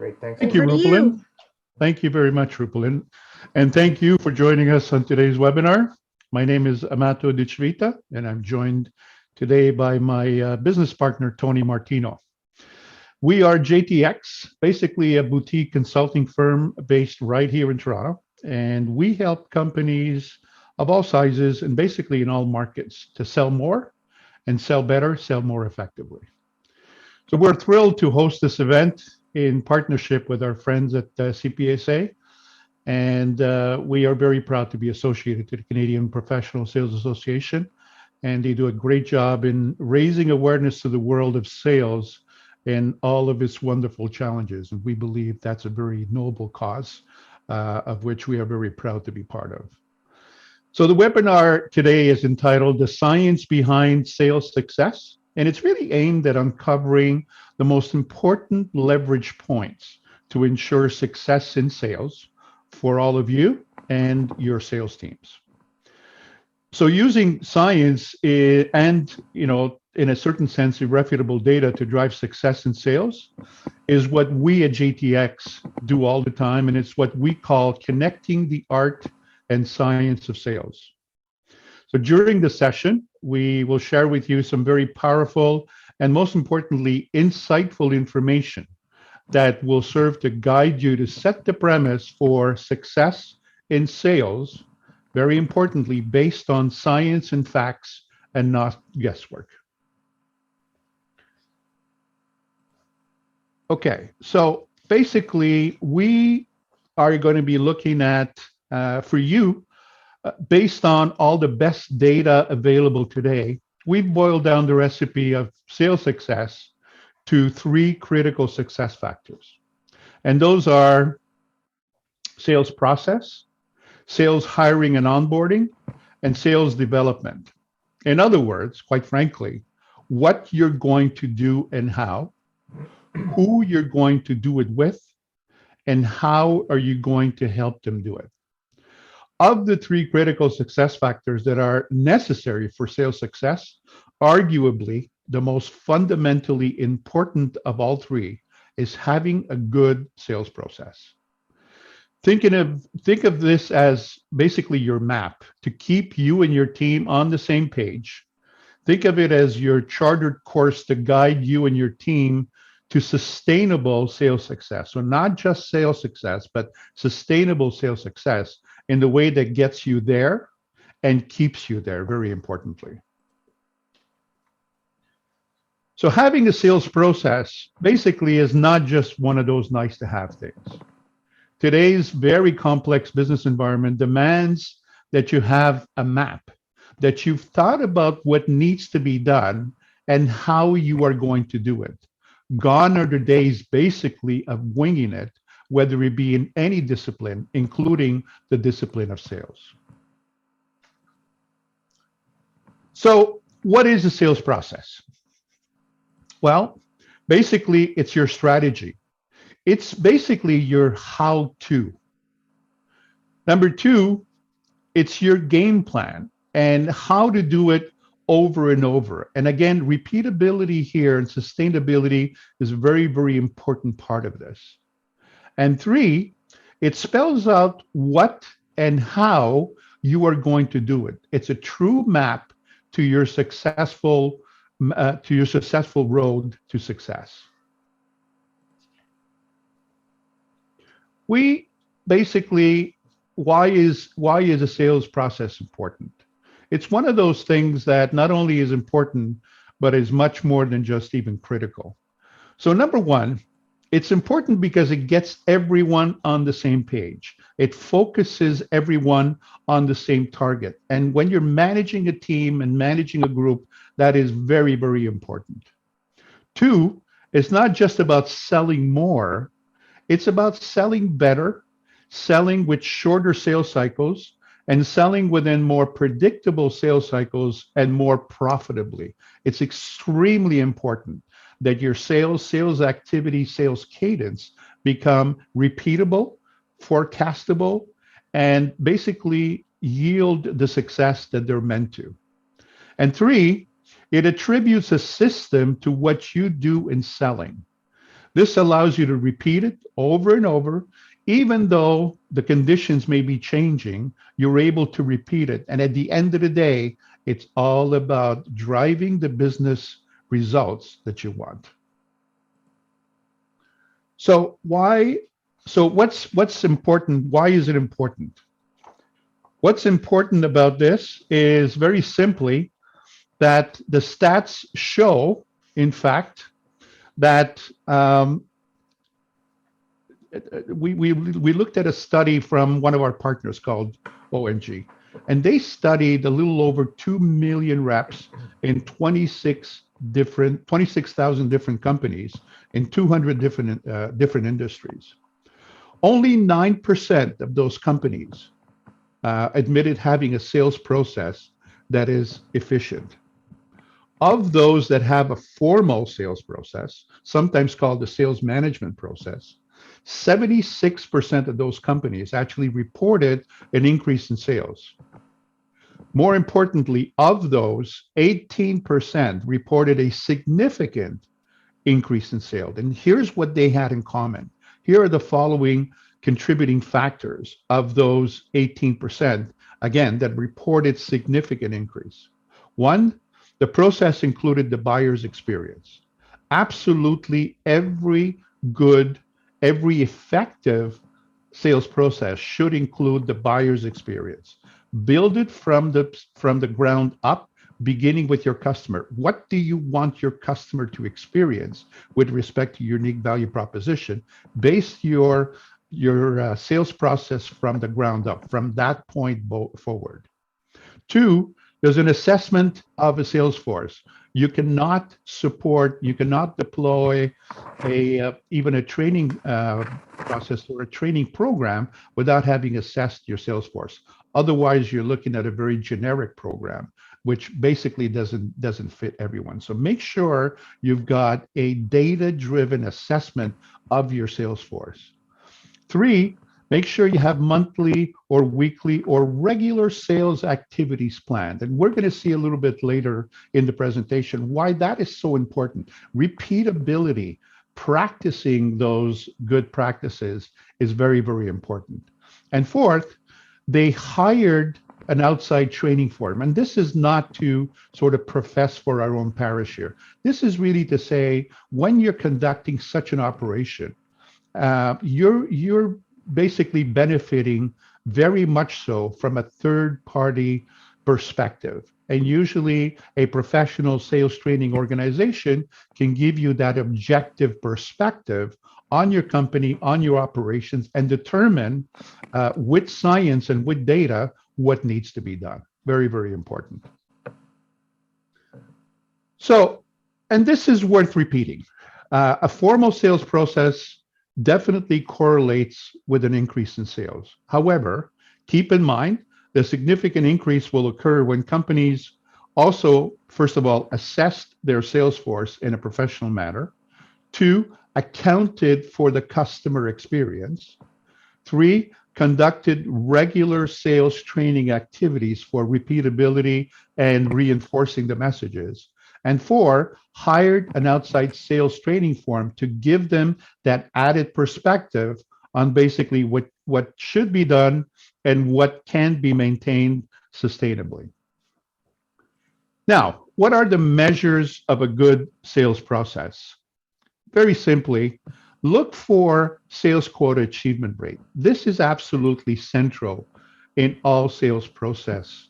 Great, thanks. Thank you, Over to Rupalin. you. Thank you very much, Rupalin. And thank you for joining us on today's webinar. My name is Amato Dicvita, and I'm joined today by my business partner, Tony Martino. We are JTX, basically a boutique consulting firm based right here in Toronto, and we help companies of all sizes and basically in all markets to sell more and sell better, sell more effectively. So we're thrilled to host this event in partnership with our friends at CPSA, and we are very proud to be associated to the Canadian Professional Sales Association, and they do a great job in raising awareness to the world of sales and all of its wonderful challenges. And we believe that's a very noble cause of which we are very proud to be part of. So the webinar today is entitled The Science Behind Sales Success, and it's really aimed at uncovering the most important leverage points to ensure success in sales for all of you and your sales teams. So using science and, in a certain sense, irrefutable data to drive success in sales is what we at JTX do all the time, and it's what we call connecting the art and science of sales. So during the session, we will share with you some very powerful and, most importantly, insightful information that will serve to guide you to set the premise for success in sales, very importantly, based on science and facts and not guesswork. Okay, so basically, we are going to be looking at, for you, based on all the best data available today, we've boiled down the recipe of sales success to 3 critical success factors. And those are sales process, sales hiring and onboarding, and sales development. In other words, quite frankly, what you're going to do and how, who you're going to do it with, and how are you going to help them do it. Of the 3 critical success factors that are necessary for sales success, arguably the most fundamentally important of all 3 is having a good sales process. Think of this as basically your map to keep you and your team on the same page. Think of it as your chartered course to guide you and your team to sustainable sales success. So not just sales success, but sustainable sales success in the way that gets you there and keeps you there, very importantly. So having a sales process basically is not just one of those nice to have things. Today's very complex business environment demands that you have a map, that you've thought about what needs to be done and how you are going to do it. Gone are the days basically of winging it, whether it be in any discipline, including the discipline of sales. So what is a sales process? Well, basically it's your strategy. It's basically your how-to. Number 2, it's your game plan and how to do it over and over. And again, repeatability here and sustainability is a very, very important part of this. And 3, it spells out what and how you are going to do it. It's a true map to your successful road to success. We basically, why is a sales process important? It's one of those things that not only is important, but is much more than just even critical. So number 1, it's important because it gets everyone on the same page. It focuses everyone on the same target. And when you're managing a team and managing a group, that is very, very important. 2, it's not just about selling more. It's about selling better, selling with shorter sales cycles, and selling within more predictable sales cycles and more profitably. It's extremely important that your sales activity, sales cadence become repeatable, forecastable, and basically yield the success that they're meant to. And 3, it attributes a system to what you do in selling. This allows you to repeat it over and over. Even though the conditions may be changing, you're able to repeat it. And at the end of the day, it's all about driving the business results that you want. So why? So what's important? Why is it important? What's important about this is very simply that the stats show, in fact, that we looked at a study from one of our partners called ONG, and they studied a little over 2 million reps in 26,000 different companies in 200 different industries. Only 9% of those companies admitted having a sales process that is efficient. Of those that have a formal sales process, sometimes called the sales management process, 76% of those companies actually reported an increase in sales. More importantly, of those, 18% reported a significant increase in sales. And here's what they had in common. Here are the following contributing factors of those 18%, again, that reported significant increase. One, the process included the buyer's experience. Absolutely every effective sales process should include the buyer's experience. Build it from the ground up, beginning with your customer. What do you want your customer to experience with respect to your unique value proposition? Base your sales process from the ground up, from that point forward. Two, there's an assessment of a sales force. You cannot deploy even a training process or a training program without having assessed your sales force. Otherwise, you're looking at a very generic program, which basically doesn't fit everyone. So make sure you've got a data-driven assessment of your sales force. Three, make sure you have monthly or weekly or regular sales activities planned. And we're going to see a little bit later in the presentation why that is so important. Repeatability, practicing those good practices is very, very important. And fourth, they hired an outside training firm. And this is not to sort of profess for our own parish here. This is really to say, when you're conducting such an operation, you're basically benefiting very much so from a third-party perspective. And usually a professional sales training organization can give you that objective perspective on your company, on your operations, and determine with science and with data what needs to be done. Very, very important. So, and this is worth repeating. A formal sales process definitely correlates with an increase in sales. However, keep in mind, the significant increase will occur when companies also, first of all, assessed their sales force in a professional manner. Two, accounted for the customer experience. Three, conducted regular sales training activities for repeatability and reinforcing the messages. And four, hired an outside sales training firm to give them that added perspective on basically what should be done and what can be maintained sustainably. Now, what are the measures of a good sales process? Very simply, look for sales quota achievement rate. This is absolutely central in all sales process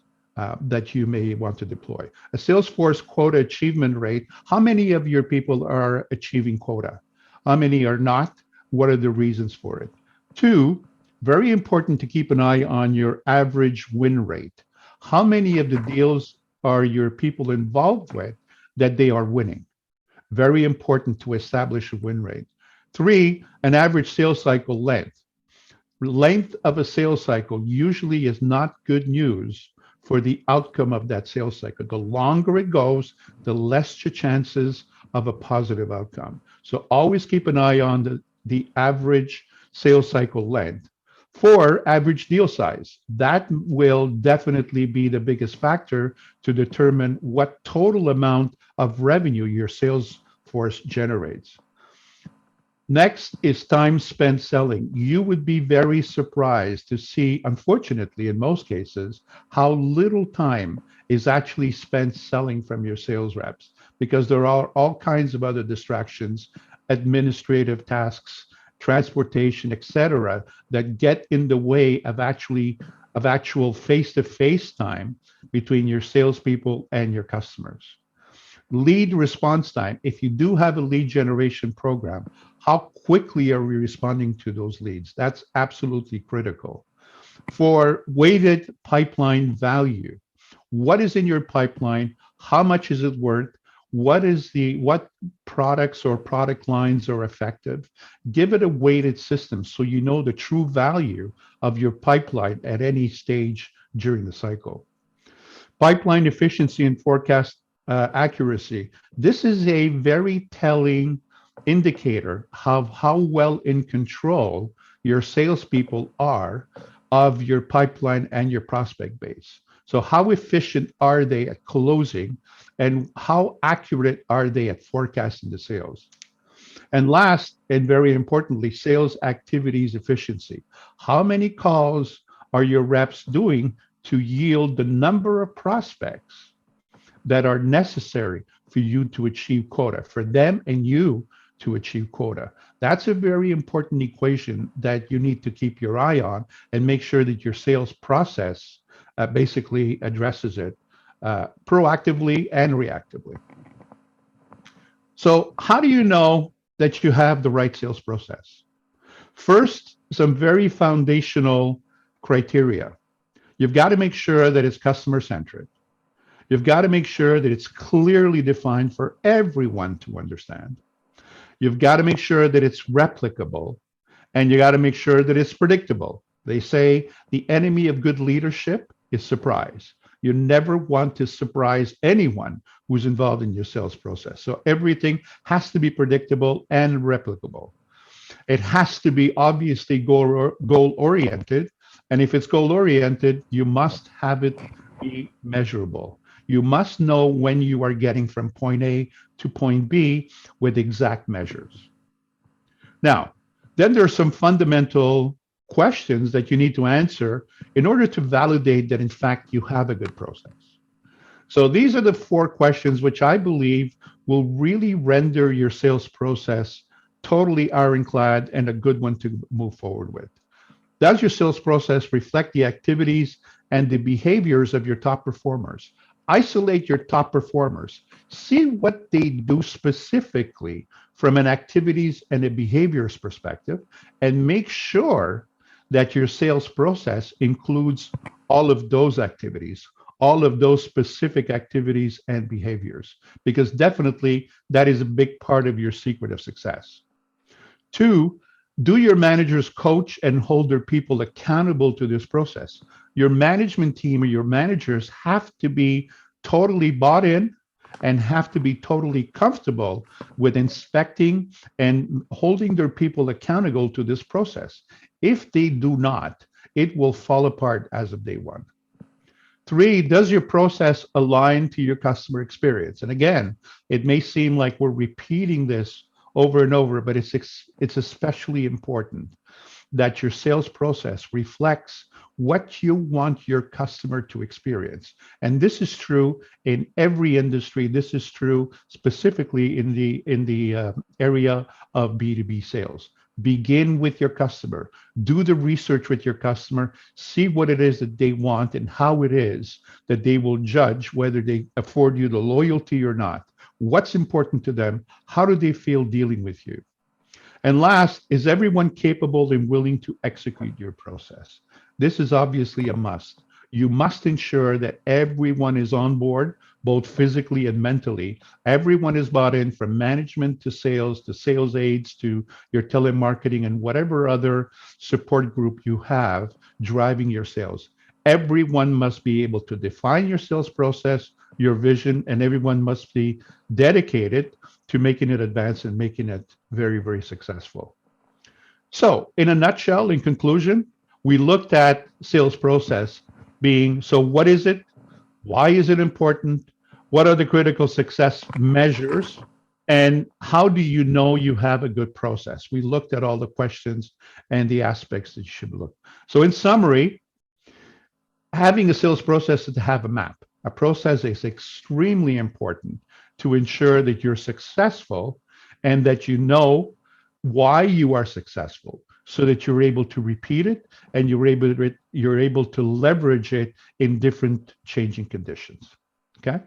that you may want to deploy. A Salesforce quota achievement rate, how many of your people are achieving quota? How many are not? What are the reasons for it? Two, very important to keep an eye on your average win rate. How many of the deals are your people involved with that they are winning? Very important to establish a win rate. Three, an average sales cycle length. Length of a sales cycle usually is not good news for the outcome of that sales cycle. The longer it goes, the less your chances of a positive outcome. So always keep an eye on the average sales cycle length. Four, average deal size. That will definitely be the biggest factor to determine what total amount of revenue your sales force generates. Next is time spent selling. You would be very surprised to see, unfortunately, in most cases, how little time is actually spent selling from your sales reps because there are all kinds of other distractions, administrative tasks, transportation, etc., that get in the way of actual face-to-face time between your salespeople and your customers. Lead response time. If you do have a lead generation program, how quickly are we responding to those leads? That's absolutely critical. For weighted pipeline value, what is in your pipeline? How much is it worth? What products or product lines are effective? Give it a weighted system so you know the true value of your pipeline at any stage during the cycle. Pipeline efficiency and forecast accuracy. This is a very telling indicator of how well in control your salespeople are of your pipeline and your prospect base. So how efficient are they at closing and how accurate are they at forecasting the sales? And last, and very importantly, sales activities efficiency. How many calls are your reps doing to yield the number of prospects that are necessary for you to achieve quota, for them and you to achieve quota? That's a very important equation that you need to keep your eye on and make sure that your sales process basically addresses it proactively and reactively. So how do you know that you have the right sales process? First, some very foundational criteria. You've got to make sure that it's customer centric. You've got to make sure that it's clearly defined for everyone to understand. You've got to make sure that it's replicable, and you got to make sure that it's predictable. They say the enemy of good leadership is surprise. You never want to surprise anyone who's involved in your sales process. So everything has to be predictable and replicable. It has to be obviously goal-oriented. And if it's goal-oriented, you must have it be measurable. You must know when you are getting from point A to point B with exact measures. Now, then there are some fundamental questions that you need to answer in order to validate that, in fact, you have a good process. So these are the 4 questions which I believe will really render your sales process totally ironclad and a good one to move forward with. Does your sales process reflect the activities and the behaviors of your top performers? Isolate your top performers. See what they do specifically from an activities and a behaviors perspective, and make sure that your sales process includes all of those activities, all of those specific activities and behaviors, because definitely that is a big part of your secret of success. 2, do your managers coach and hold their people accountable to this process? Your management team or your managers have to be totally bought in and have to be totally comfortable with inspecting and holding their people accountable to this process. If they do not, it will fall apart as of day one. 3, does your process align to your customer experience? And again, it may seem like we're repeating this over and over, but it's especially important that your sales process reflects what you want your customer to experience. And this is true in every industry. This is true specifically in the area of B2B sales. Begin with your customer. Do the research with your customer. See what it is that they want and how it is that they will judge whether they afford you the loyalty or not. What's important to them? How do they feel dealing with you? And last, is everyone capable and willing to execute your process? This is obviously a must. You must ensure that everyone is on board, both physically and mentally. Everyone is bought in, from management to sales aides to your telemarketing and whatever other support group you have driving your sales. Everyone must be able to define your sales process, your vision, and everyone must be dedicated to making it advance and making it very, very successful. So in a nutshell, in conclusion, we looked at sales process being, so what is it? Why is it important? What are the critical success measures? And how do you know you have a good process? We looked at all the questions and the aspects that you should look. So, in summary, having a sales process is to have a map. A process is extremely important to ensure that you're successful and that you know why you are successful so that you're able to repeat it and you're able to leverage it in different changing conditions. Okay?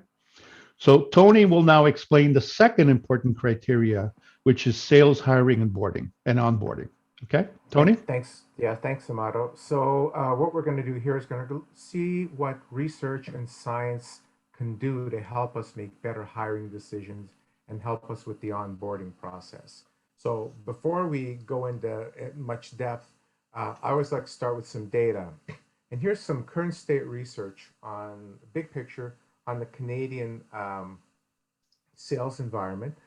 So Tony will now explain the second important criteria, which is sales hiring and boarding and onboarding. Okay, Tony? Thanks. Yeah, thanks, Amato. So, what we're going to do here is going to see what research and science can do to help us make better hiring decisions and help us with the onboarding process. So, before we go into much depth, I always like to start with some data. And here's some current state research on big picture on the Canadian sales environment,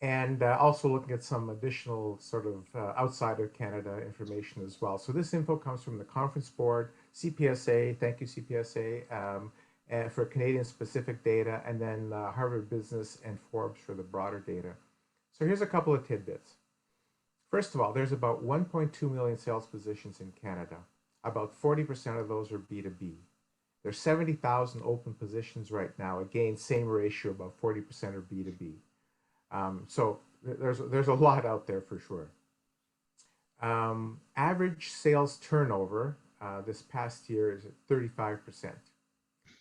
and also looking at some additional sort of outside of Canada information as well. So this info comes from the Conference Board, CPSA, thank you CPSA, and for Canadian specific data, and then Harvard Business and Forbes for the broader data. So here's a couple of tidbits. First of all, there's about 1.2 million sales positions in Canada. About 40% of those are B2B. There's 70,000 open positions right now. Again, same ratio, about 40% are B2B. So there's a lot out there for sure. Average sales turnover this past year is at 35%.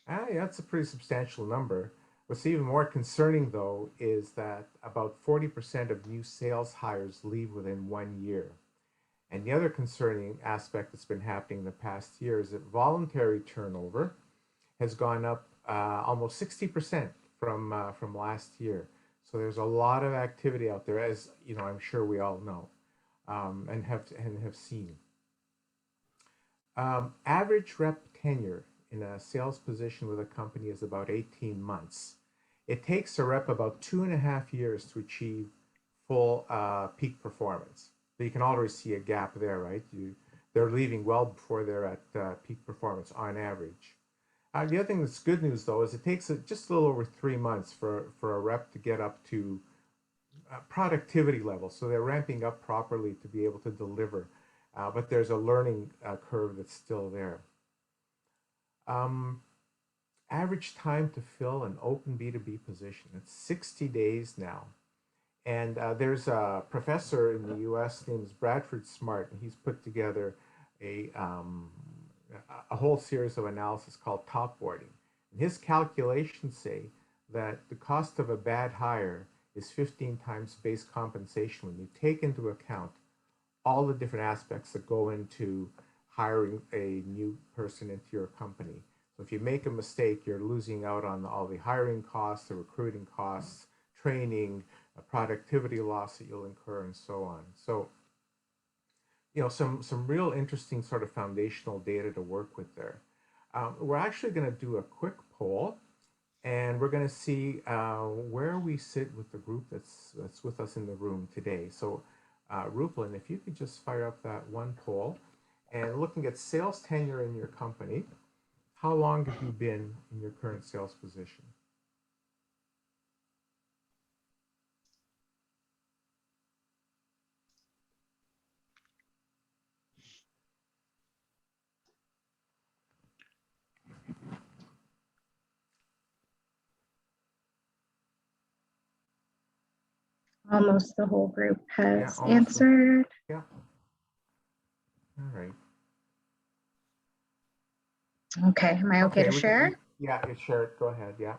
Yeah, that's a pretty substantial number. What's even more concerning, though, is that about 40% of new sales hires leave within 1 year. And the other concerning aspect that's been happening in the past year is that voluntary turnover has gone up almost 60% from last year. So there's a lot of activity out there, as you know, I'm sure we all know, and have seen. Average rep tenure in a sales position with a company is about 18 months. It takes a rep about 2.5 years to achieve full peak performance. So you can already see a gap there, right? They're leaving well before they're at peak performance on average. The other thing that's good news, though, is it takes just a little over 3 months for a rep to get up to productivity level. So they're ramping up properly to be able to deliver. But there's a learning curve that's still there. Average time to fill an open B2B position, it's 60 days now. And there's a professor in the US named Bradford Smart, and he's put together a whole series of analysis called topboarding. And his calculations say that the cost of a bad hire is 15 times base compensation when you take into account all the different aspects that go into hiring a new person into your company. So if you make a mistake, you're losing out on all the hiring costs, the recruiting costs, training, productivity loss that you'll incur, and so on. So, you know, some real interesting sort of foundational data to work with there. We're actually going to do a quick poll, and we're going to see where we sit with the group that's with us in the room today. So, Rupalin, if you could just fire up that one poll, and looking at sales tenure in your company, how long have you been in your current sales position? Almost the whole group Yeah, has almost. answered. Yeah. All right. Okay, am I okay to share? Yeah, you share it. Go ahead. Yeah.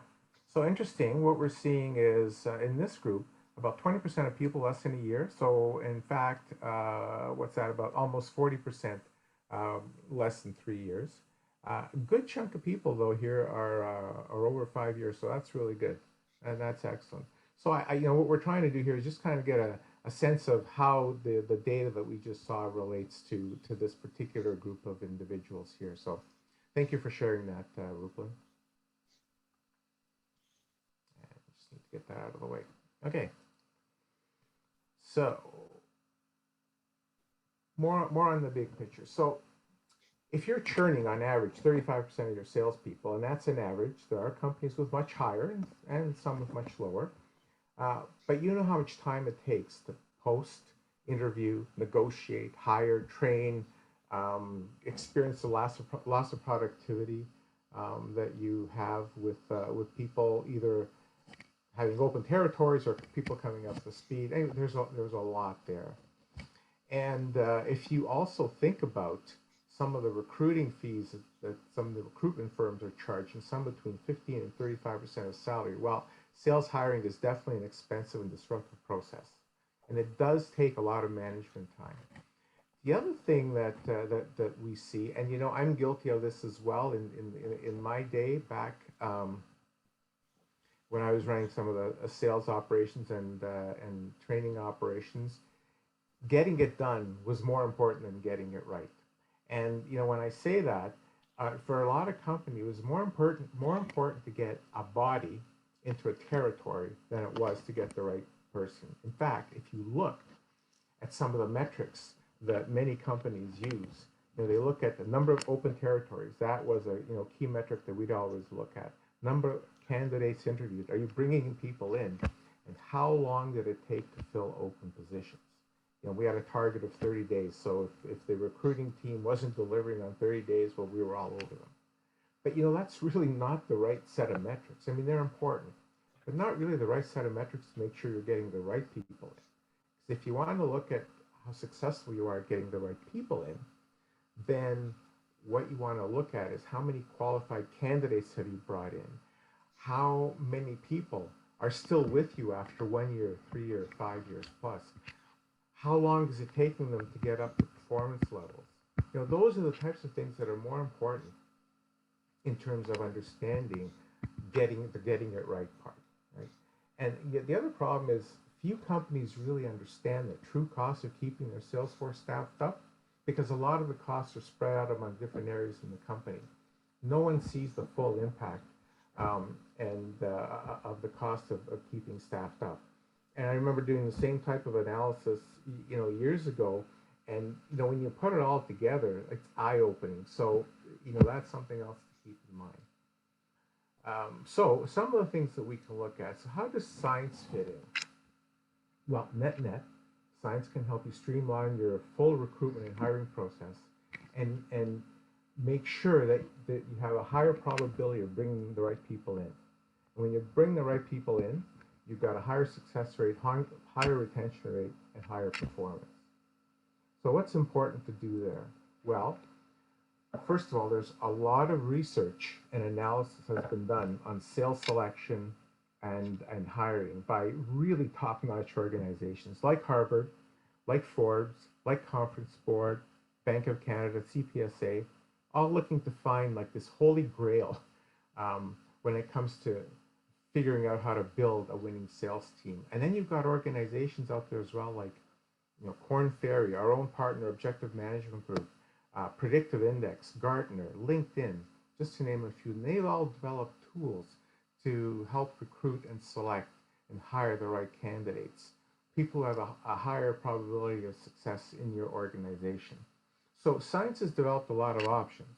So interesting. What we're seeing is in this group, about 20% of people less than a year. So in fact, what's that? About almost 40% less than 3 years. A good chunk of people though here are over 5 years. So that's really good, and that's excellent. So you know, what we're trying to do here is just kind of get a sense of how the data that we just saw relates to this particular group of individuals here. So thank you for sharing that, Rupalin. Just need to get that out of the way. Okay. So more on the big picture. So if you're churning on average 35% of your salespeople, and that's an average, there are companies with much higher and some with much lower. But you know how much time it takes to post, interview, negotiate, hire, train, experience the loss of productivity that you have with people either having open territories or people coming up to speed. Anyway, there's a lot there. And if you also think about some of the recruiting fees that some of the recruitment firms are charging, some between 15 and 35% of salary. Well, sales hiring is definitely an expensive and disruptive process, and it does take a lot of management time. The other thing that we see, and I'm guilty of this as well in my day back when I was running some of the sales operations and training operations, getting it done was more important than getting it right. And when I say that, for a lot of companies, it was more important to get a body into a territory than it was to get the right person. In fact, if you look at some of the metrics that many companies use, they look at the number of open territories. That was a key metric that we'd always look at. Number of candidates interviewed. Are you bringing people in? And how long did it take to fill open positions? We had a target of 30 days. So if the recruiting team wasn't delivering on 30 days, well, we were all over them. But that's really not the right set of metrics. I mean, they're important, but not really the right set of metrics to make sure you're getting the right people in. Because if you want to look at how successful you are at getting the right people in, then what you want to look at is how many qualified candidates have you brought in? How many people are still with you after 1 year, 3 years, 5 years plus? How long is it taking them to get up to performance levels? Those are the types of things that are more important in terms of understanding getting it right part, right? And yet the other problem is few companies really understand the true cost of keeping their sales force staffed up, because a lot of the costs are spread out among different areas in the company. No one sees the full impact of the cost of keeping staffed up. And I remember doing the same type of analysis, years ago. And when you put it all together, it's eye-opening. So that's something else to keep in mind. So some of the things that we can look at. So how does science fit in? Well, net, science can help you streamline your full recruitment and hiring process, and make sure that you have a higher probability of bringing the right people in. And when you bring the right people in, you've got a higher success rate, higher retention rate, and higher performance. So what's important to do there? Well, first of all, there's a lot of research and analysis has been done on sales selection and hiring by really top-notch organizations like Harvard, like Forbes, like Conference Board, Bank of Canada, CPSA, all looking to find like this holy grail when it comes to figuring out how to build a winning sales team. And then you've got organizations out there as well, like Korn Ferry, our own partner, Objective Management Group, Predictive Index, Gartner, LinkedIn, just to name a few. And they've all developed tools to help recruit and select and hire the right candidates. People have a higher probability of success in your organization. So science has developed a lot of options,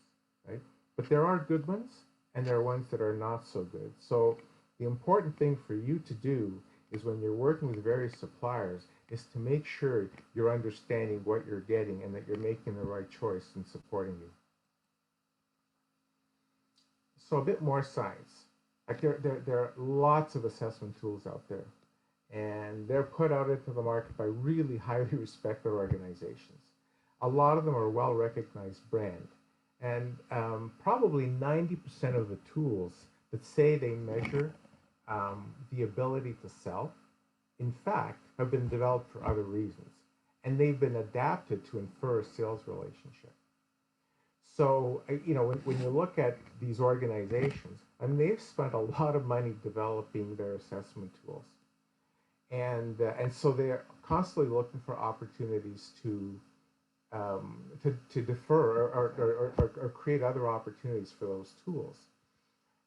right? But there are good ones and there are ones that are not so good. So the important thing for you to do is when you're working with various suppliers is to make sure you're understanding what you're getting and that you're making the right choice in supporting you. So a bit more science. Like there are lots of assessment tools out there, and they're put out into the market by really highly respected organizations. A lot of them are well-recognized brand, and probably 90% of the tools that say they measure the ability to sell, in fact, have been developed for other reasons, and they've been adapted to infer a sales relationship. So, when you look at these organizations, I mean, they've spent a lot of money developing their assessment tools, and so they're constantly looking for opportunities to defer or create other opportunities for those tools.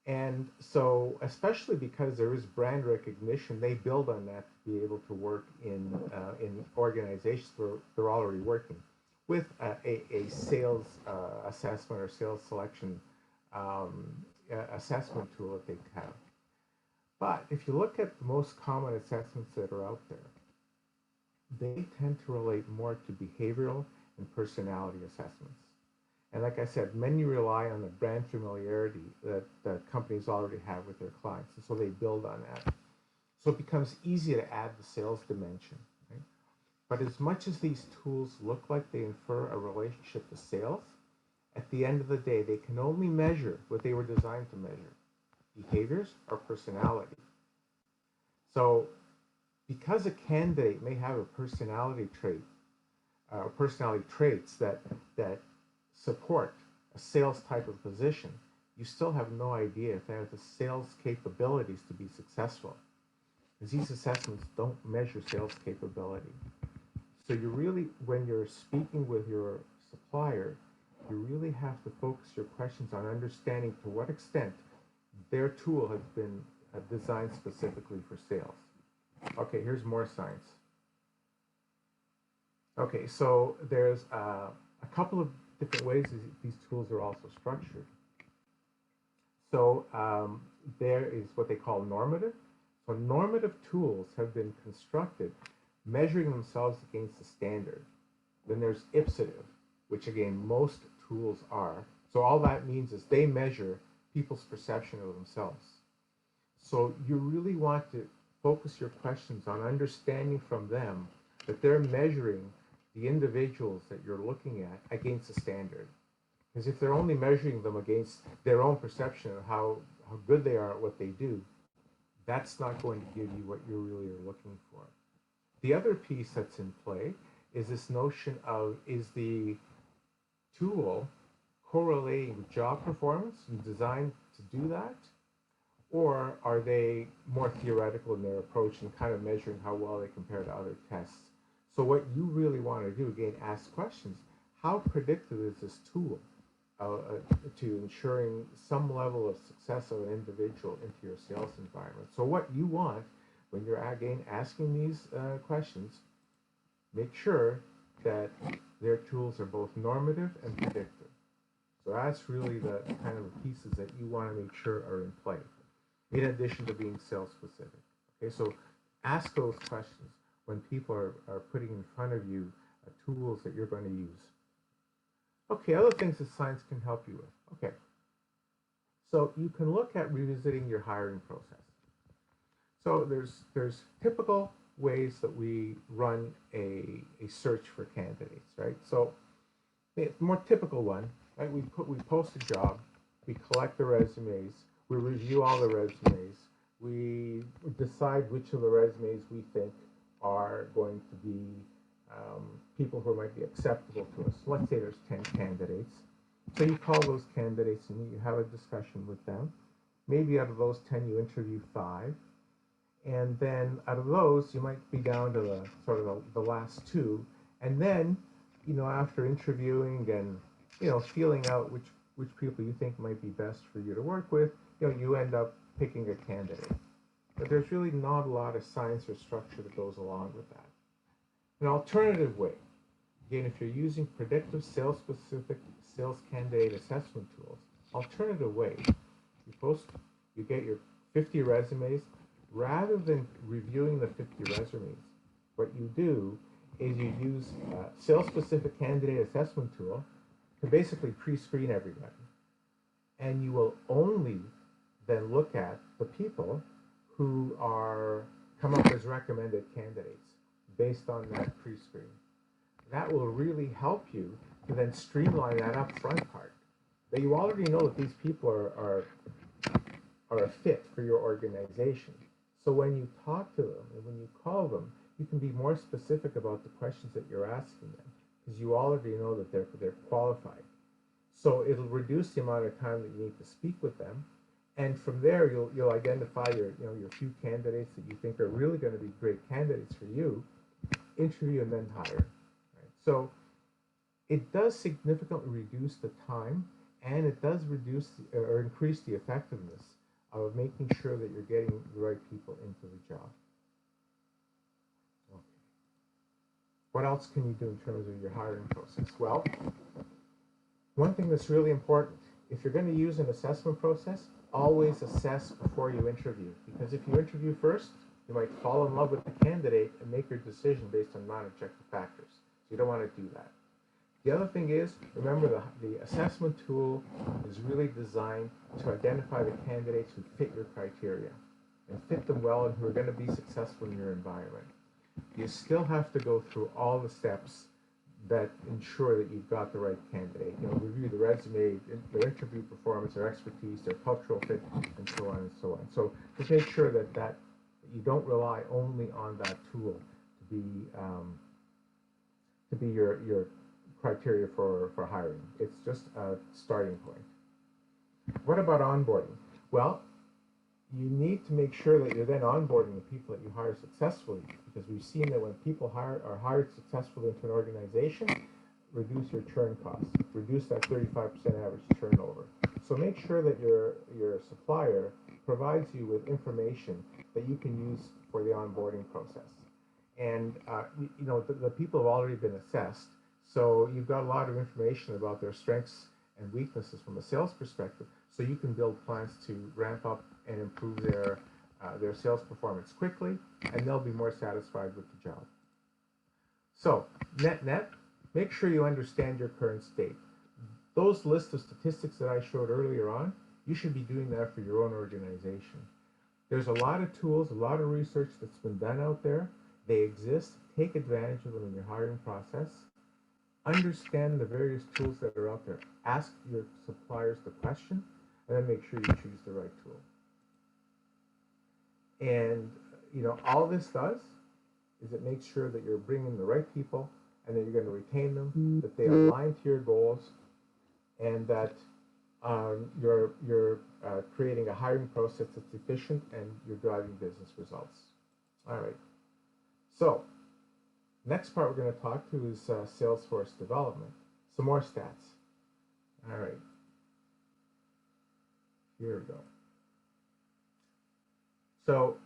And so, especially because there is brand recognition, they build on that to be able to work in organizations where they're already working with a sales assessment or sales selection assessment tool that they have. But if you look at the most common assessments that are out there, they tend to relate more to behavioral and personality assessments. And like I said, many rely on the brand familiarity that companies already have with their clients. And so they build on that. So it becomes easy to add the sales dimension. Right? But as much as these tools look like they infer a relationship to sales, at the end of the day, they can only measure what they were designed to measure, behaviors or personality. So because a candidate may have a personality trait, personality traits that support a sales type of position, you still have no idea if they have the sales capabilities to be successful. Because these assessments don't measure sales capability. So you really, when you're speaking with your supplier, you really have to focus your questions on understanding to what extent their tool has been designed specifically for sales. Okay, here's more science. Okay, so there's a couple of different ways these tools are also structured. So there is what they call normative. So normative tools have been constructed measuring themselves against the standard. Then there's ipsative, which again, most tools are. So all that means is they measure people's perception of themselves. So you really want to focus your questions on understanding from them that they're measuring the individuals that you're looking at against a standard. Because if they're only measuring them against their own perception of how good they are at what they do, that's not going to give you what you really are looking for. The other piece that's in play is this notion of, is the tool correlating with job performance and designed to do that? Or are they more theoretical in their approach and kind of measuring how well they compare to other tests? So what you really want to do, again, ask questions. How predictive is this tool to ensuring some level of success of an individual into your sales environment? So what you want when you're, again, asking these questions, make sure that their tools are both normative and predictive. So that's really the kind of pieces that you want to make sure are in play, in addition to being sales specific. Okay, so ask those questions when people are putting in front of you tools that you're going to use. Okay, other things that science can help you with. Okay, so you can look at revisiting your hiring process. So there's typical ways that we run a search for candidates, right? So the more typical one, right? We post a job, we collect the resumes, we review all the resumes, we decide which of the resumes we think are going to be people who might be acceptable to us. Let's say there's 10 candidates. So you call those candidates and you have a discussion with them. Maybe out of those 10, you interview 5. And then out of those, you might be down to the sort of the last 2. And then, after interviewing and, feeling out which people you think might be best for you to work with, you end up picking a candidate. But there's really not a lot of science or structure that goes along with that. An alternative way, again, if you're using predictive sales-specific sales candidate assessment tools, alternative way, you get your 50 resumes. Rather than reviewing the 50 resumes, what you do is you use a sales-specific candidate assessment tool to basically pre-screen everybody. And you will only then look at the people who come up as recommended candidates based on that pre-screen. That will really help you to then streamline that upfront part. That you already know that these people are a fit for your organization. So when you talk to them and when you call them, you can be more specific about the questions that you're asking them because you already know that they're qualified. So it'll reduce the amount of time that you need to speak with them. And from there, you'll identify your few candidates that you think are really going to be great candidates for you, interview and then hire. Right? So it does significantly reduce the time, and it does reduce or increase the effectiveness of making sure that you're getting the right people into the job. Okay. What else can you do in terms of your hiring process? Well, one thing that's really important, if you're going to use an assessment process, always assess before you interview, because if you interview first, you might fall in love with the candidate and make your decision based on non-objective factors. So you don't want to do that. The other thing is, remember the assessment tool is really designed to identify the candidates who fit your criteria and fit them well and who are going to be successful in your environment. You still have to go through all the steps that ensure that you've got the right candidate. You know, review the resume, their interview performance, their expertise, their cultural fit, and so on and so on. So just make sure that you don't rely only on that tool to be your criteria for hiring. It's just a starting point. What about onboarding? Well, you need to make sure that you're then onboarding the people that you hire successfully, because we've seen that when people are hired successfully into an organization, reduce your churn costs, reduce that 35% average turnover. So make sure that your supplier provides you with information that you can use for the onboarding process. And you know, the people have already been assessed, so you've got a lot of information about their strengths and weaknesses from a sales perspective, so you can build plans to ramp up and improve their sales performance quickly, and they'll be more satisfied with the job. So net, make sure you understand your current state. Those lists of statistics that I showed earlier on, you should be doing that for your own organization. There's a lot of tools, a lot of research that's been done out there. They exist. Take advantage of them in your hiring process. Understand the various tools that are out there. Ask your suppliers the question, and then make sure you choose the right tool. And you know, all this does is it makes sure that you're bringing the right people, and that you're going to retain them, that they align to your goals, and that you're creating a hiring process that's efficient and you're driving business results. All right. So next part we're going to talk to is Salesforce development. Some more stats. All right. Here we go. So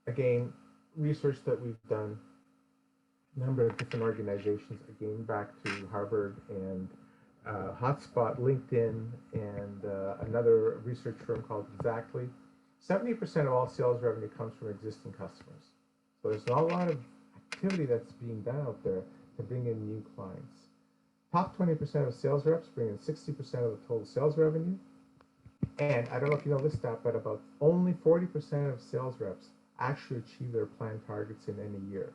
again, research that we've done, a number of different organizations, again back to Harvard and Hotspot, LinkedIn, and another research firm called Exactly. 70% of all sales revenue comes from existing customers. So there's not a lot of activity that's being done out there to bring in new clients. Top 20% of sales reps bring in 60% of the total sales revenue. And I don't know if you know this stat, but about only 40% of sales reps actually achieve their planned targets in any year.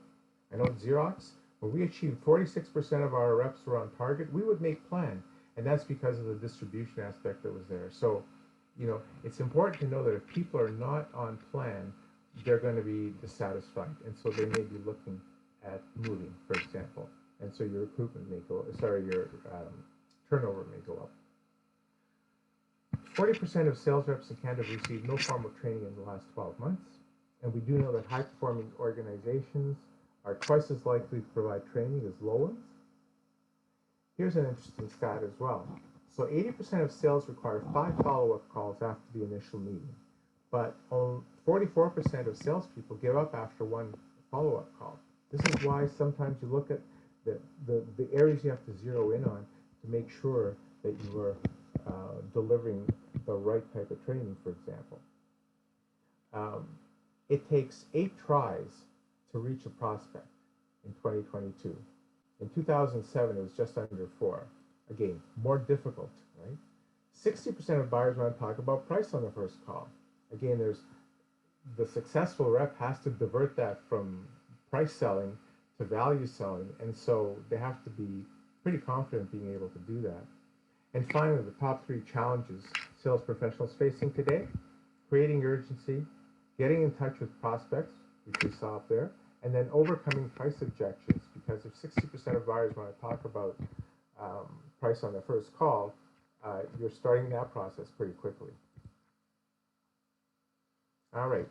I know at Xerox, when we achieved 46% of our reps were on target, we would make plan. And that's because of the distribution aspect that was there. So, you know, it's important to know that if people are not on plan, they're going to be dissatisfied. And so they may be looking at moving, for example. And so your recruitment may go, your turnover may go up. 40% of sales reps in Canada have received no formal training in the last 12 months. And we do know that high-performing organizations are twice as likely to provide training as low ones. Here's an interesting stat as well. So 80% of sales require 5 follow-up calls after the initial meeting, but 44% of salespeople give up after 1 follow-up call. This is why sometimes you look at the areas you have to zero in on to make sure that you are delivering the right type of training, for example. It takes 8 tries to reach a prospect in 2022. In 2007, it was just under 4. Again, more difficult, right? 60% of buyers want to talk about price on the first call. Again, the successful rep has to divert that from price selling to value selling, and so they have to be pretty confident being able to do that. And finally, the top 3 challenges sales professionals facing today: creating urgency, getting in touch with prospects, which we saw up there, and then overcoming price objections, because if 60% of buyers want to talk about price on their first call, you're starting that process pretty quickly. All right,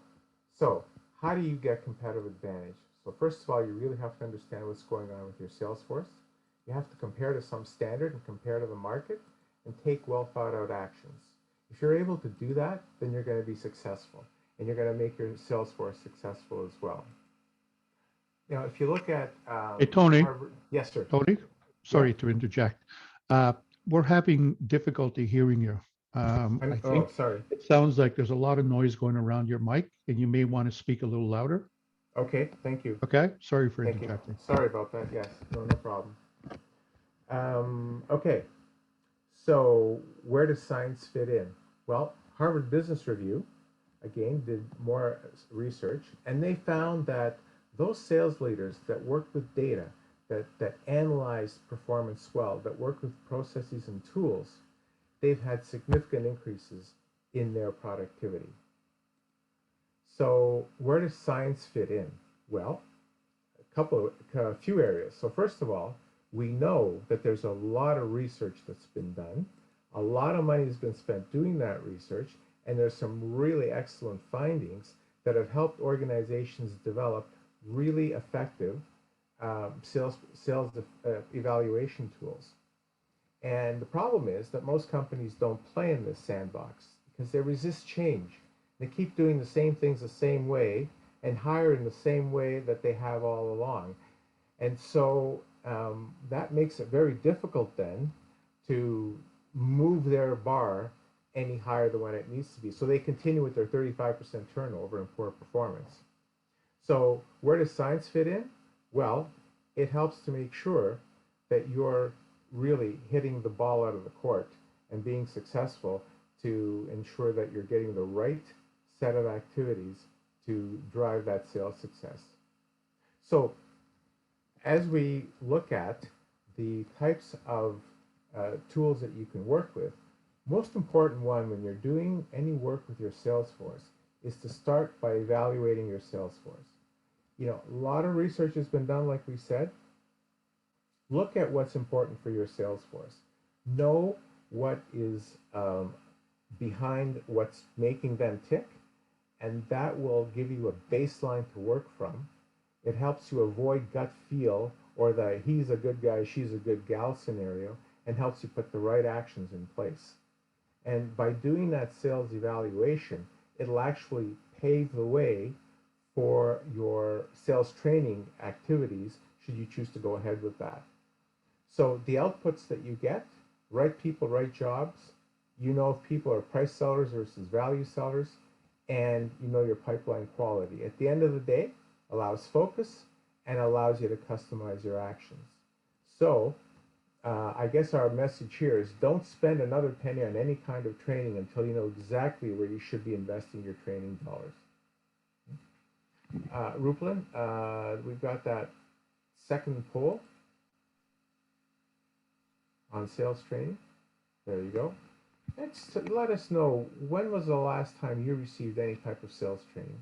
so how do you get competitive advantage? So first of all, you really have to understand what's going on with your sales force. You have to compare to some standard and compare to the market and take well thought out actions. If you're able to do that, then you're going to be successful, and you're going to make your sales force successful as well. You know, if you look at Hey, Tony. Harvard, yes, sir. Tony, sorry to interject. We're having difficulty hearing you. I Oh, think sorry. it sounds like there's a lot of noise going around your mic, and you may want to speak a little louder. Okay, thank you. Okay, sorry for Thank you. interjecting. Sorry about that. Yes, no problem. Okay, so where does science fit in? Well, Harvard Business Review, again, did more research, and they found that those sales leaders that worked with data, that analyzed performance well, that worked with processes and tools, they've had significant increases in their productivity. So where does science fit in? Well, a few areas. So first of all, we know that there's a lot of research that's been done. A lot of money has been spent doing that research, and there's some really excellent findings that have helped organizations develop really effective sales evaluation tools. And the problem is that most companies don't play in this sandbox because they resist change. They keep doing the same things the same way and hire in the same way that they have all along. And so that makes it very difficult then to move their bar any higher than what it needs to be. So they continue with their 35% turnover and poor performance. So where does science fit in? Well, it helps to make sure that you're really hitting the ball out of the court and being successful to ensure that you're getting the right set of activities to drive that sales success. So as we look at the types of tools that you can work with, most important one when you're doing any work with your sales force is to start by evaluating your sales force. You know, a lot of research has been done, like we said. Look at what's important for your sales force. Know what is behind what's making them tick, and that will give you a baseline to work from. It helps you avoid gut feel or the he's a good guy, she's a good gal scenario, and helps you put the right actions in place. And by doing that sales evaluation, it'll actually pave the way for your sales training activities should you choose to go ahead with that. So the outputs that you get, right people, right jobs, you know if people are price sellers versus value sellers, and you know your pipeline quality. At the end of the day, allows focus and allows you to customize your actions. So I guess our message here is don't spend another penny on any kind of training until you know exactly where you should be investing your training dollars. Rupalin, we've got that second poll on sales training. There you go. Let us know, when was the last time you received any type of sales training?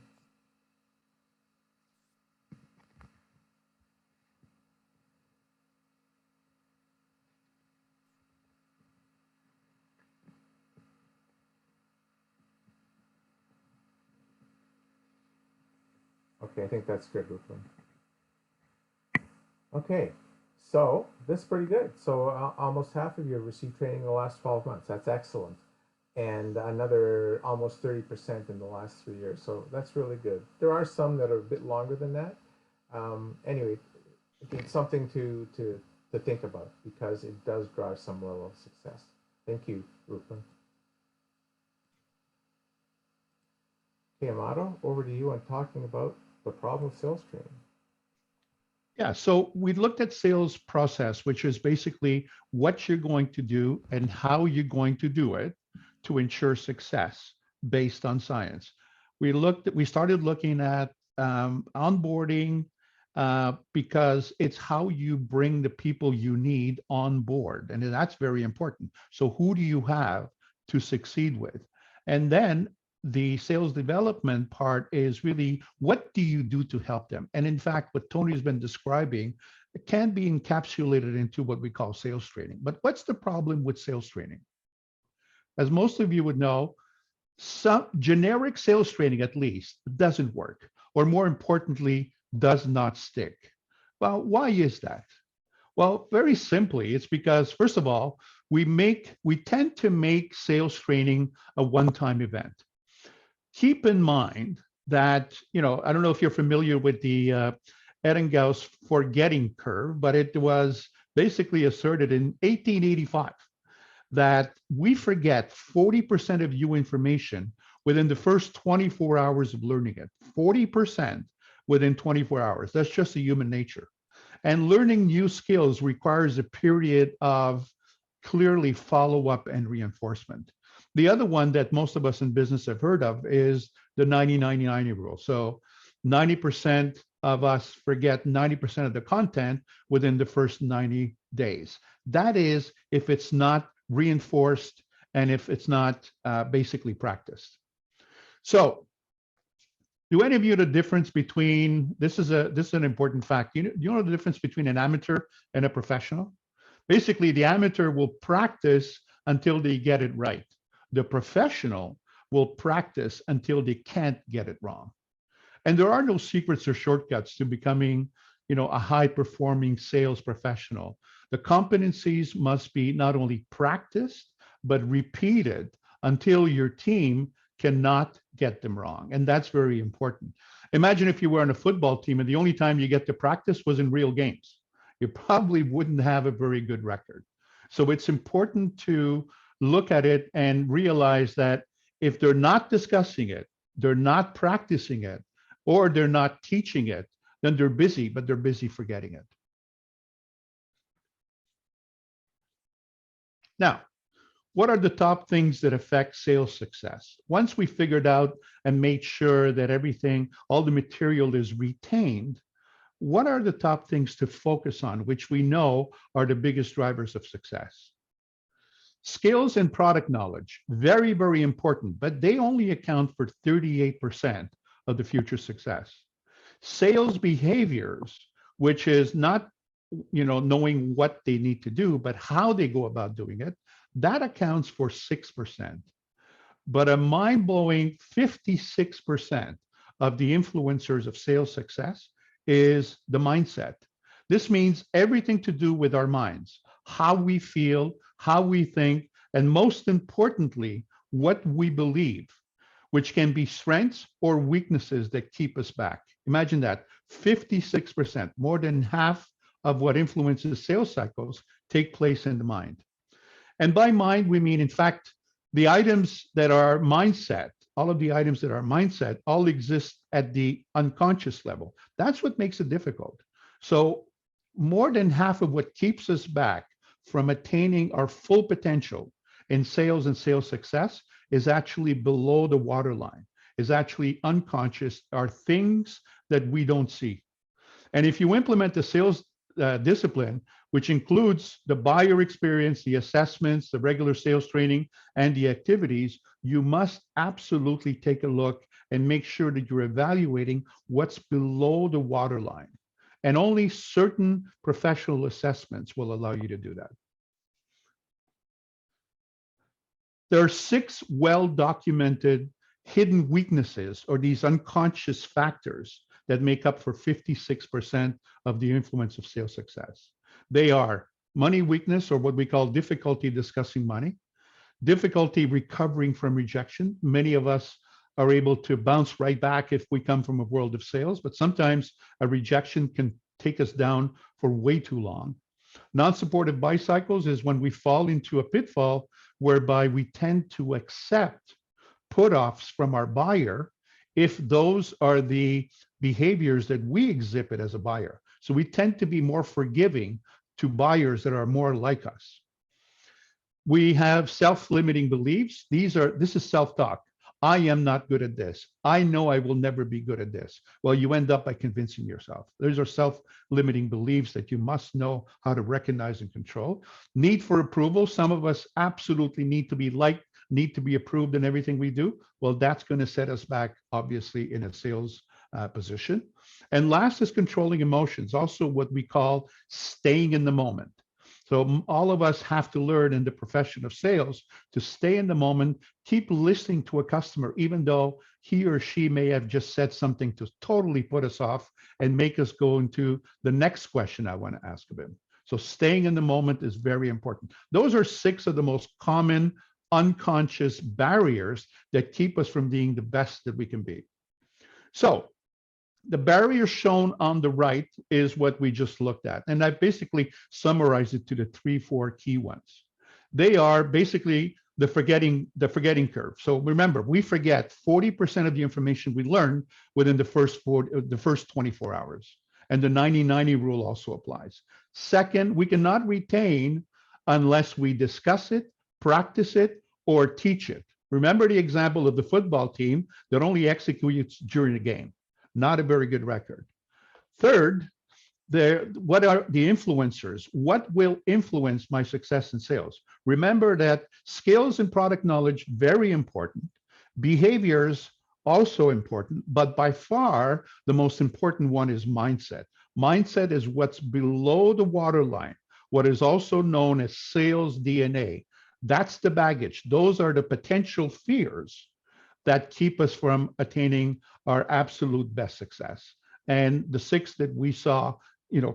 Okay, I think that's good, Rupalin. Okay, so this is pretty good. So almost half of you have received training in the last 12 months. That's excellent. And another almost 30% in the last 3 years. So that's really good. There are some that are a bit longer than that. Anyway, it's something to think about because it does drive some level of success. Thank you, Rupalin. Okay, Amato, over to you on talking about the problem of sales training. Yeah, so we looked at sales process, which is basically what you're going to do and how you're going to do it to ensure success based on science. We started looking at onboarding because it's how you bring the people you need on board, and that's very important. So who do you have to succeed with? And then the sales development part is really what do you do to help them? And in fact, what Tony's been describing can be encapsulated into what we call sales training. But what's the problem with sales training? As most of you would know, some generic sales training at least doesn't work, or more importantly, does not stick. Well, why is that? Well, very simply, it's because first of all, we tend to make sales training a one-time event. Keep in mind that, I don't know if you're familiar with the Ebbinghaus forgetting curve, but it was basically asserted in 1885 that we forget 40% of you information within the first 24 hours of learning it. 40% within 24 hours. That's just a human nature. And learning new skills requires a period of clearly follow up and reinforcement. The other one that most of us in business have heard of is the 90-90-90 rule. So 90% of us forget 90% of the content within the first 90 days. That is, if it's not reinforced and if it's not basically practiced. So, do any of you know the difference between this is an important fact? You know the difference between an amateur and a professional? Basically, the amateur will practice until they get it right. The professional will practice until they can't get it wrong. And there are no secrets or shortcuts to becoming, a high-performing sales professional. The competencies must be not only practiced, but repeated until your team cannot get them wrong. And that's very important. Imagine if you were on a football team and the only time you get to practice was in real games. You probably wouldn't have a very good record. So it's important to look at it and realize that if they're not discussing it, they're not practicing it, or they're not teaching it, then they're busy, but they're busy forgetting it. Now, what are the top things that affect sales success? Once we figured out and made sure that everything, all the material is retained, what are the top things to focus on, which we know are the biggest drivers of success? Skills and product knowledge, very, very important, but they only account for 38% of the future success. Sales behaviors, which is not, knowing what they need to do, but how they go about doing it, that accounts for 6%. But a mind-blowing 56% of the influencers of sales success is the mindset. This means everything to do with our minds, how we feel, how we think, and most importantly, what we believe, which can be strengths or weaknesses that keep us back. Imagine that, 56%, more than half of what influences sales cycles take place in the mind. And by mind, we mean, in fact, the items that are mindset, all of the items that are mindset, all exist at the unconscious level. That's what makes it difficult. So more than half of what keeps us back from attaining our full potential in sales and sales success is actually below the waterline, is actually unconscious, are things that we don't see. And if you implement the sales discipline, which includes the buyer experience, the assessments, the regular sales training, and the activities, you must absolutely take a look and make sure that you're evaluating what's below the waterline. And only certain professional assessments will allow you to do that. There are 6 well-documented hidden weaknesses, or these unconscious factors, that make up for 56% of the influence of sales success. They are money weakness, or what we call difficulty discussing money, difficulty recovering from rejection. Many of us are able to bounce right back if we come from a world of sales, but sometimes a rejection can take us down for way too long. Non-supportive buy cycles is when we fall into a pitfall whereby we tend to accept put-offs from our buyer if those are the behaviors that we exhibit as a buyer. So we tend to be more forgiving to buyers that are more like us. We have self-limiting beliefs. This is self-talk. I am not good at this. I know I will never be good at this. Well, you end up by convincing yourself. Those are self-limiting beliefs that you must know how to recognize and control. Need for approval. Some of us absolutely need to be liked, need to be approved in everything we do. Well, that's going to set us back, obviously, in a sales position. And last is controlling emotions, also what we call staying in the moment. So all of us have to learn in the profession of sales to stay in the moment, keep listening to a customer, even though he or she may have just said something to totally put us off and make us go into the next question I want to ask of him. So staying in the moment is very important. Those are 6 of the most common unconscious barriers that keep us from being the best that we can be. So the barrier shown on the right is what we just looked at. And I basically summarized it to the 3-4 key ones. They are basically the forgetting curve. So remember, we forget 40% of the information we learn within the first 24 hours. And the 90-90 rule also applies. Second, we cannot retain unless we discuss it, practice it, or teach it. Remember the example of the football team that only executes during the game. Not a very good record. Third, what are the influencers? What will influence my success in sales? Remember that skills and product knowledge, very important. Behaviors, also important, but by far the most important one is mindset. Mindset is what's below the waterline, what is also known as sales DNA. That's the baggage. Those are the potential fears that keep us from attaining our absolute best success. And the six that we saw,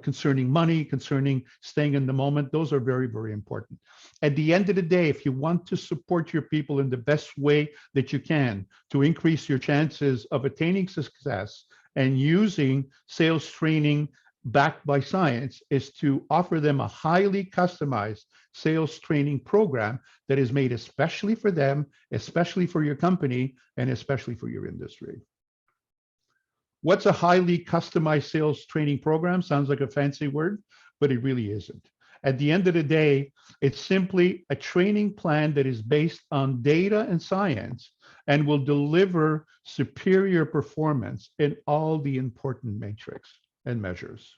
concerning money, concerning staying in the moment, those are very, very important. At the end of the day, if you want to support your people in the best way that you can to increase your chances of attaining success and using sales training backed by science, is to offer them a highly customized sales training program that is made especially for them, especially for your company, and especially for your industry. What's a highly customized sales training program? Sounds like a fancy word, but it really isn't. At the end of the day, it's simply a training plan that is based on data and science and will deliver superior performance in all the important metrics and measures.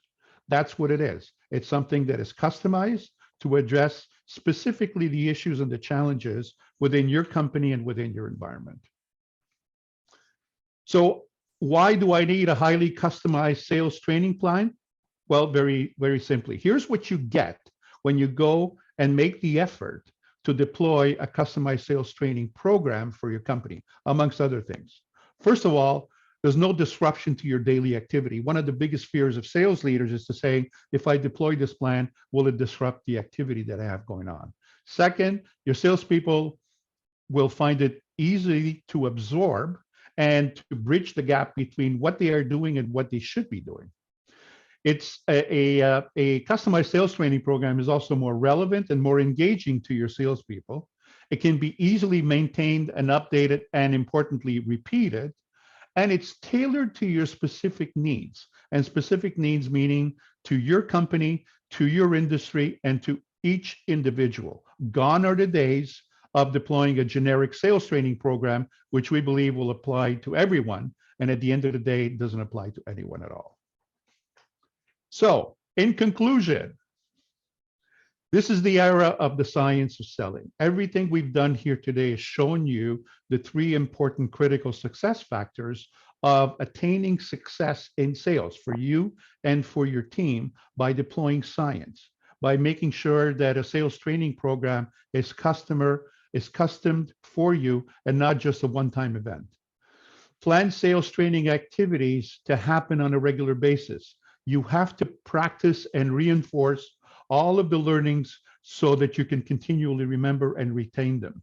That's what it is. It's something that is customized to address specifically the issues and the challenges within your company and within your environment. So why do I need a highly customized sales training plan? Well, very, very simply. Here's what you get when you go and make the effort to deploy a customized sales training program for your company, amongst other things. First of all, there's no disruption to your daily activity. One of the biggest fears of sales leaders is to say, if I deploy this plan, will it disrupt the activity that I have going on? Second, your salespeople will find it easy to absorb and to bridge the gap between what they are doing and what they should be doing. It's a customized sales training program is also more relevant and more engaging to your salespeople. It can be easily maintained and updated and importantly repeated. And it's tailored to your specific needs, and specific needs meaning to your company, to your industry, and to each individual. Gone are the days of deploying a generic sales training program, which we believe will apply to everyone. And at the end of the day, it doesn't apply to anyone at all. So in conclusion, this is the era of the science of selling. Everything we've done here today has shown you the three important critical success factors of attaining success in sales for you and for your team by deploying science, by making sure that a sales training program is customed for you and not just a one-time event. Plan sales training activities to happen on a regular basis. You have to practice and reinforce all of the learnings so that you can continually remember and retain them.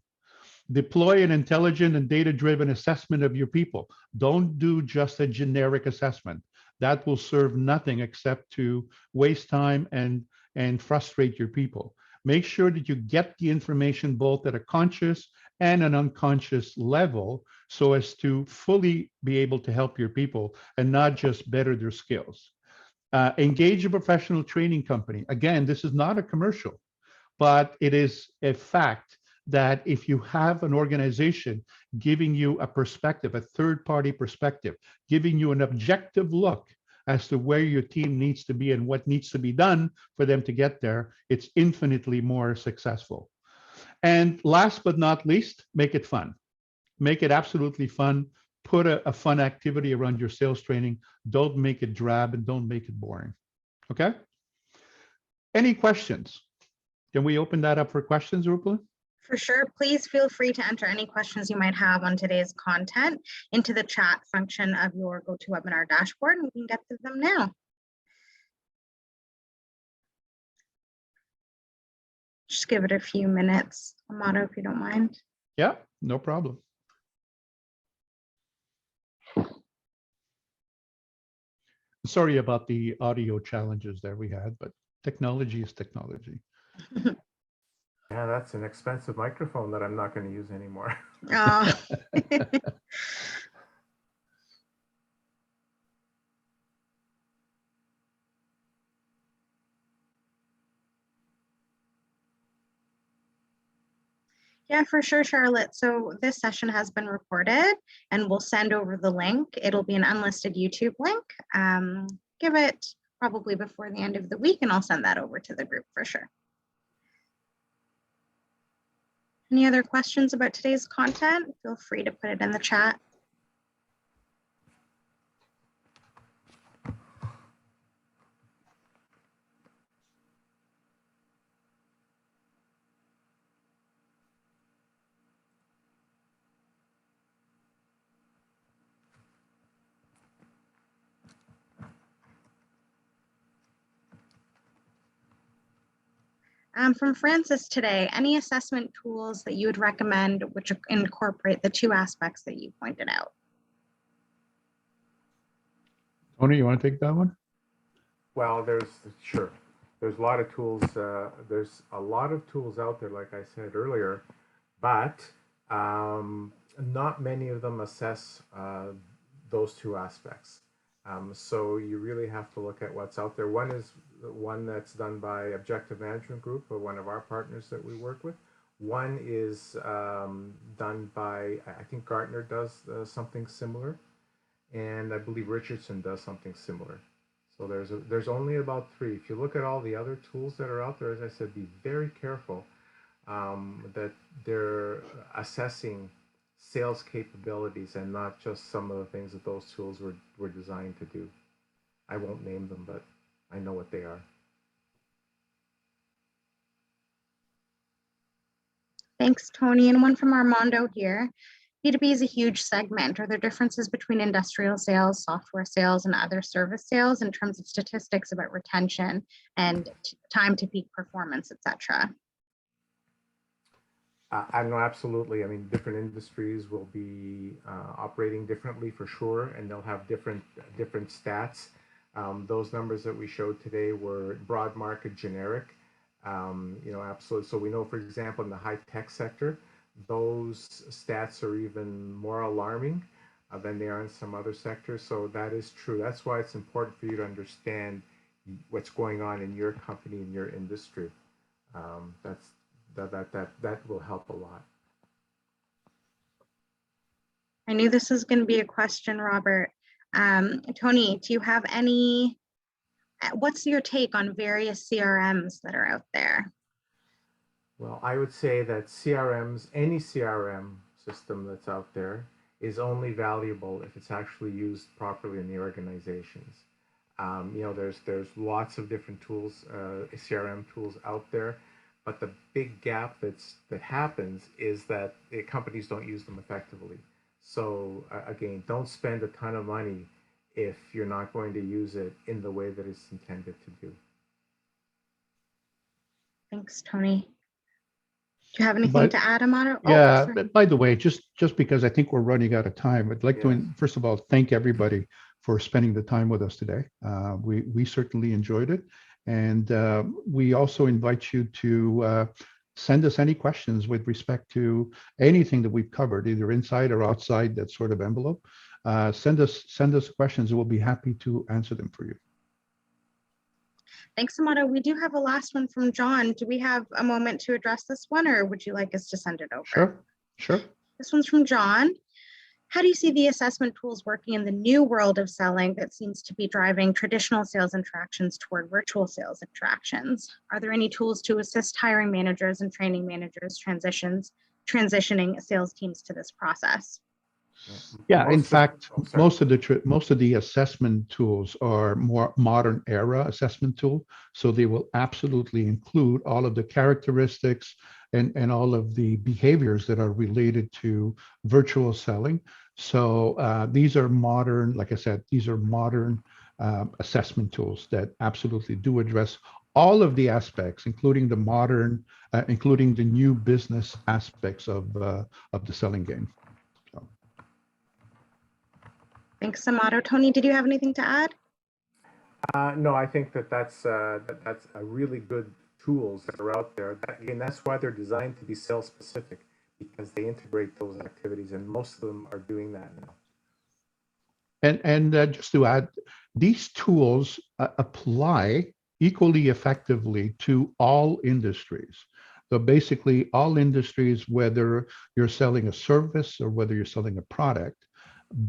Deploy an intelligent and data-driven assessment of your people. Don't do just a generic assessment. That will serve nothing except to waste time and frustrate your people. Make sure that you get the information both at a conscious and an unconscious level so as to fully be able to help your people and not just better their skills. Engage a professional training company. Again, this is not a commercial, but it is a fact that if you have an organization giving you a perspective, a third-party perspective, giving you an objective look as to where your team needs to be and what needs to be done for them to get there, it's infinitely more successful. And last but not least, make it fun. Make it absolutely fun. Put a fun activity around your sales training. Don't make it drab and don't make it boring. Okay? Any questions? Can we open that up for questions, Rupala? For sure. Please feel free to enter any questions you might have on today's content into the chat function of your GoToWebinar dashboard, and we can get to them now. Just give it a few minutes, Amato, if you don't mind. Yeah, no problem. Sorry about the audio challenges that we had, but technology is technology. Yeah, that's an expensive microphone that I'm not going to use anymore. Oh. Yeah, for sure, Charlotte. So this session has been recorded and we'll send over the link. It'll be an unlisted YouTube link. Give it probably before the end of the week and I'll send that over to the group for sure. Any other questions about today's content? Feel free to put it in the chat. From Francis today, any assessment tools that you would recommend which incorporate the two aspects that you pointed out? Tony, you want to take that one? Well, there's a lot of tools. There's a lot of tools out there, like I said earlier, but not many of them assess those two aspects. So you really have to look at what's out there. One is one that's done by Objective Management Group, or one of our partners that we work with. One is done by, I think Gartner does something similar, and I believe Richardson does something similar. So there's only about 3. If you look at all the other tools that are out there, as I said, be very careful that they're assessing sales capabilities and not just some of the things that those tools were designed to do. I won't name them, but I know what they are. Thanks, Tony. And one from Armando here. B2B is a huge segment. Are there differences between industrial sales, software sales, and other service sales in terms of statistics about retention and time to peak performance, et cetera? I know, absolutely. I mean, different industries will be operating differently for sure, and they'll have different stats. Those numbers that we showed today were broad market generic. Absolutely. So we know, for example, in the high tech sector, those stats are even more alarming than they are in some other sectors. So that is true. That's why it's important for you to understand what's going on in your company, in your industry. That will help a lot. I knew this was going to be a question, Robert. Tony, do you have what's your take on various CRMs that are out there? Well, I would say that CRMs, any CRM system that's out there, is only valuable if it's actually used properly in the organizations. There's lots of different tools, CRM tools out there, but the big gap that happens is that companies don't use them effectively. So again, don't spend a ton of money if you're not going to use it in the way that it's intended to do. Thanks, Tony. Do you have anything to add, Amado? Yeah, by the way, just because I think we're running out of time, I'd like to, first of all, thank everybody for spending the time with us today. We certainly enjoyed it. And we also invite you to send us any questions with respect to anything that we've covered, either inside or outside that sort of envelope. Send us questions and we'll be happy to answer them for you. Thanks, Amado. We do have a last one from John. Do we have a moment to address this one, or would you like us to send it over? Sure. This one's from John. How do you see the assessment tools working in the new world of selling that seems to be driving traditional sales interactions toward virtual sales interactions? Are there any tools to assist hiring managers and training managers transitioning sales teams to this process? Yeah, in fact, most of the assessment tools are more modern era assessment tool. So they will absolutely include all of the characteristics and all of the behaviors that are related to virtual selling. So these are modern, like I said, these are modern assessment tools that absolutely do address all of the aspects, including the modern, including the new business aspects of the selling game. Thanks, Amado. Tony, did you have anything to add? No, I think that's a really good tools that are out there. Again, that's why they're designed to be sales specific, because they integrate those activities, and most of them are doing that now. And just to add, these tools apply equally effectively to all industries. So basically, all industries, whether you're selling a service or whether you're selling a product,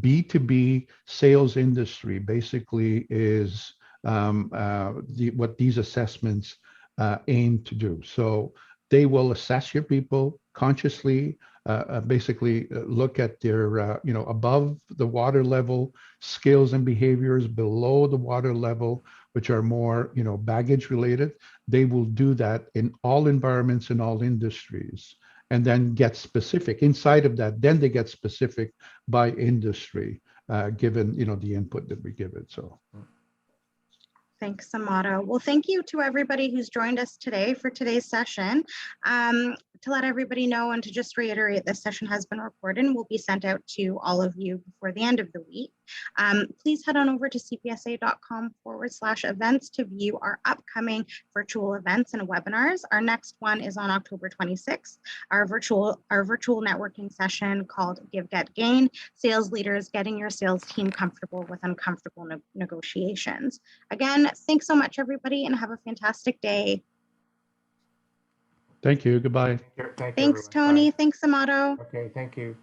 B2B sales industry basically is what these assessments aim to do. So they will assess your people consciously, basically look at their, above the water level skills and behaviors, below the water level, which are more, baggage related. They will do that in all environments, in all industries, and then get specific. Inside of that, then they get specific by industry, given, the input that we give it. So. Thanks, Amato. Well, thank you to everybody who's joined us today for today's session. To let everybody know and to just reiterate, this session has been recorded and will be sent out to all of you before the end of the week. Please head on over to cpsa.com/events to view our upcoming virtual events and webinars. Our next one is on October 26th, our virtual networking session called Give, Get, Gain, Sales Leaders Getting Your Sales Team Comfortable with Uncomfortable Negotiations. Again, thanks so much, everybody, and have a fantastic day. Thank you. Goodbye. Thank you, Thanks, everyone. Tony. Bye. Thanks, Amato. Okay, thank you.